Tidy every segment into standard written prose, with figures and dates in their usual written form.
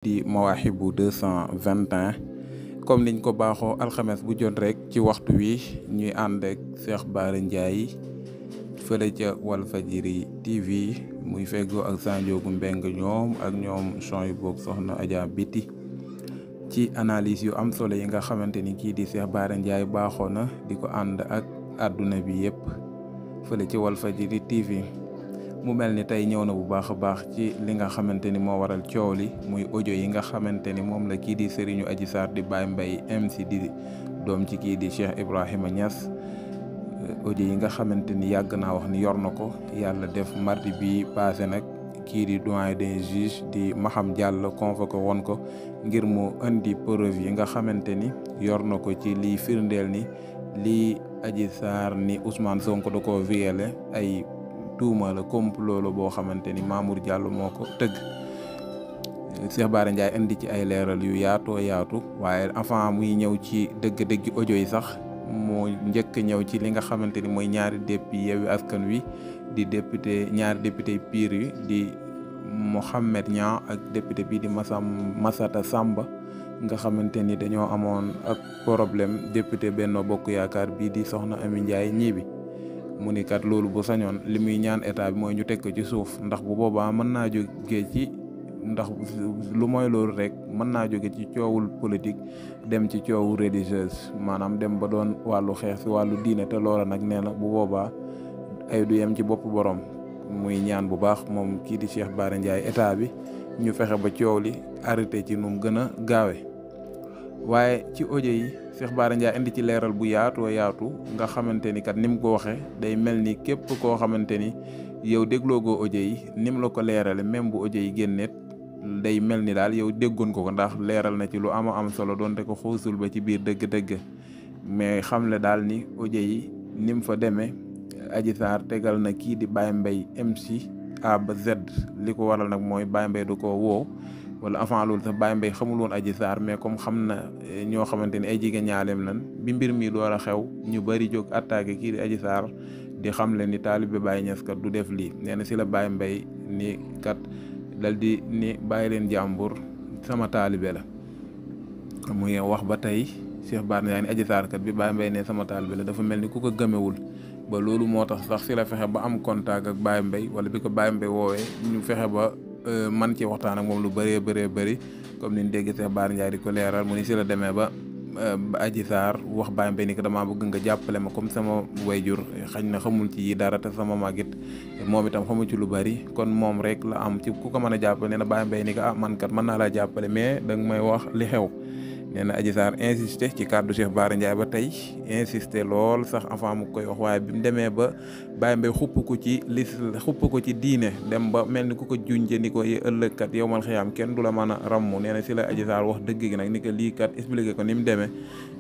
di Mawahibou 221 comme niñ ko baaxoo alxames bu jot rek ci waxtu wi ñuy ànd ak Cheikh Bara Ndiaye fële ca Walfadjri TV muy feggoo ak Sanjoogu Mbeng ñoom ak ñoom Soy boog soxna Adja Biti ci analyse yu am solo yi nga xamante ni kii di Cheikh Bara Ndiaye baaxoo na di ko ànd ak àdduna bi yépp fële ci Walfadjri TV mu mel ni tey ñëw na bu baax a baax ci li nga xamante ni moo waral coow li muy audio yi nga xamante ni moom la kii di Serigne Adji Sarr di Baye Mbaye MC di doom ci kii di Cheikh Ibrahima Niass audio yi nga xamante ni yàgg naa wax ni yor na ko yàlla def mardi bi passé nag kii di doyen des juges di Maham Diallo convoqué woon ko ngir mu indi preuve yi nga xamante ni yor na ko ci liy firndeel ni lii Adji Sarr ni Ousmane Sonko da koo violé ay tuuma la complot la boo xamante ni Mamour Diallo moo ko tëgg Cheikh Bara Ndiaye indi ci ay leeral yu yaatoo yaatu waaye avant muy ñëw ci dëgg-dëgg audio yi sax moo njëkk ñëw ci li nga xamante ni mooy ñaari député Yewwi Askan Wi di ñaari député Pire yi di Mohamed Niang ak député bii di Massata Samba nga xamante ni dañoo amoon ak problème député Benno Bokk Yaakaar bii di Soxna Amy Ndiaye ñibi mu ni kat loolu bu sañoon li muy ñaan état bi mooy ñu teg ko ci suuf ndax bu boobaa mën naa jóge ci ndax lu mooy loolu rek mën naa jóge ci coowul politique dem ci coowu religieuse maanaam dem ba doon wàllu xeex si wàllu diine te loola nag nee na bu boobaa ay du yem ci bopp borom muy ñaan bu baax moom kii di Cheikh Bara Ndiaye état bi ñu fexe ba coow li arrêté ci nu mu gën a gaawe waaye ci audio yi Cheikh Bara Ndiaye indi ci leeral bu yaatoo yaatu nga xamante ni kat ni mu ko waxee day mel ni képp koo xamante ni yow dégloo goo audio yi ni mu la ko leerale même bu audio yi génneet day mel ni daal yow déggoon ko ndax leeral na ci lu am solo doonte ko xuusul ba ci biir dëgg-dëgg mais xamle daal ni audio yi ni mu fa demee Adji Sarr tegal na kii di Baye Mbaye MC A ba Z li ko waral nag mooy Baye Mbaye du ko woo wala avant loolu sax Baye Mbaye xamul woon Adji Sarr mais comme xam na ñoo xamante ni ay jigéen ñaaleem lan bi mbir mi door a xew ñu bëri jóg attaqué kii di Adji Sarr di xam le ni taalibe Baye Niass kat du def lii nee na si la Baye Mbaye ni kat dal di ni bàyyi leen jàmbur sama taalibe la muy wax ba tey Cheikh Bara Ndiaye ni Adji Sarr kat bi Baye Mbaye ne sama taalibe la dafa mel ni ku ko gëmewul ba loolu moo tax sax si la fexe ba am contact ak Baye Mbaye wala bi ko Baye Mbaye woowee ñu fexe ba man ci waxtaan ak moom lu bëree bëri comme ni ñu dégg Cheikh Bara Ndiaye di ko leeral mu ni si la demee ba Adji Sarr wax Baye Mbaye ni ko damaa bëgg nga jàppale ma comme sama wayjur xañ na xamul ci yi dara te sama magit moom itam xamul ci lu bëri kon moom rek la am ci ku ko mën a jàppale nee na Baye Mbaye ni ko man kat mën naa laa jàppale mais danga may wax li xew nee na Adji Sarr insisté ci kàddu Cheikh Bara Ndiaye ba tey insisté lool sax avant mu koy wax waaye bi mu demee ba Baye Mbaye xupp ko ci diine dem ba mel ni ku ko junjee ni ko ëllëg kat yow mal xiyaam kenn du la mën a ràmm nee na si la Adji Sarr wax dëgg gi nag ni ko lii kat expliqué ko ni mu demee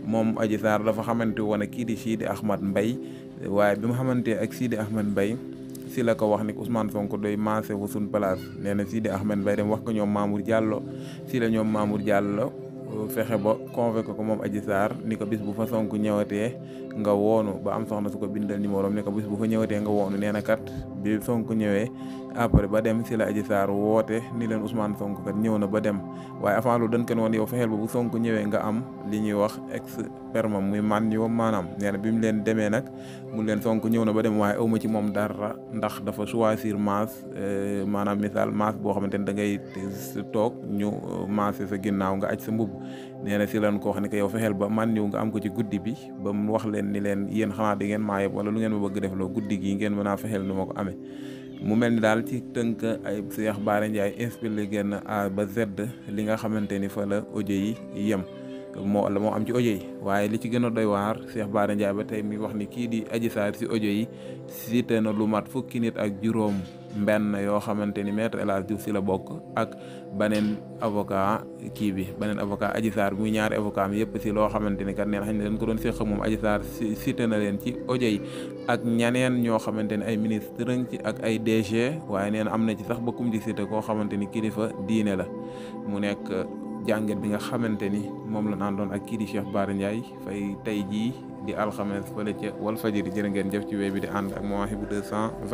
moom Adji Sarr dafa xamante woon ak kii di Sidi Ahmed Mbaye waaye bi mu xamante ak Sidi Ahmed Mbaye si la ko wax ni Ousmane Sonko doy maase wu suñ place nee na Sidi Ahmed Mbaye dem wax ko ñoom Mamour Diallo si la ñoom Mamour Diallo fexe ba convoqué ko moom Adji Sarr ni ko bis bu fa Sonko ñëwatee nga woonu ba am soxna su ko bindal numéro ni ko bis bu fa ñëwatee nga woonu nee na kat bi Sonko ñëwee après ba dem si la Adji Sarr woote ni leen Ousmane Sonko kat ñëw na ba dem waaye avant loolu dañ ko woon yow fexeel ba bu Sonko ñëwee nga am li ñuy wax experme muy man yow maanaam nee na bi mu leen demee nag mu leen Sonko ñëw na ba dem waaye awma ci moom dara ndax dafa choisir masse maanaam misaal masse boo xamante ni da ngay toog ñu maase sa ginnaaw nga aj sa mbubb nee na si lan ko wax ni ko yow fexeel ba man ñëw nga am ko ci guddi bi ba mu wax leen ni leen yéen xanaa da ngeen maa yeb wala lu ngeen ma bëgg def loo guddi gi ngeen mën a fexeel nu ma ko amee mu mel ni daal ci tënk ay Cheikh Bara Ndiaye expliqué na A ba Z li nga xamante ni fa la audio yi yem moo am ci audio yi waaye li ci gën a doy waar Cheikh Bara Ndiaye ba tey mi wax ni kii di Adji Sarr si audio yi cité na lu mat fukki nit ak juróom mbenn yoo xamante ni maître El Hadji Diouf si la bokk ak beneen avocat beneen avocat Adji Sarr muy ñaari avocat am yëpp si loo xamante ni kat neen xañ ne dañ ko doon séq moom Adji Sarr cité na leen ci audio yi ak ñaneen ñoo xamante ni ay ministre ci ak ay DG waaye neen am na ci sax ba kum ci cité koo xamante ni kilifa diine la mu nekk jàngat bi nga xamante ni moom la naan doon ak kii di Cheikh Bara Ndiaye fay tey jii di alxames fële ca Walfadjri jërë ngeen jëf ci wéy bi di ànd ak Mawahibou 220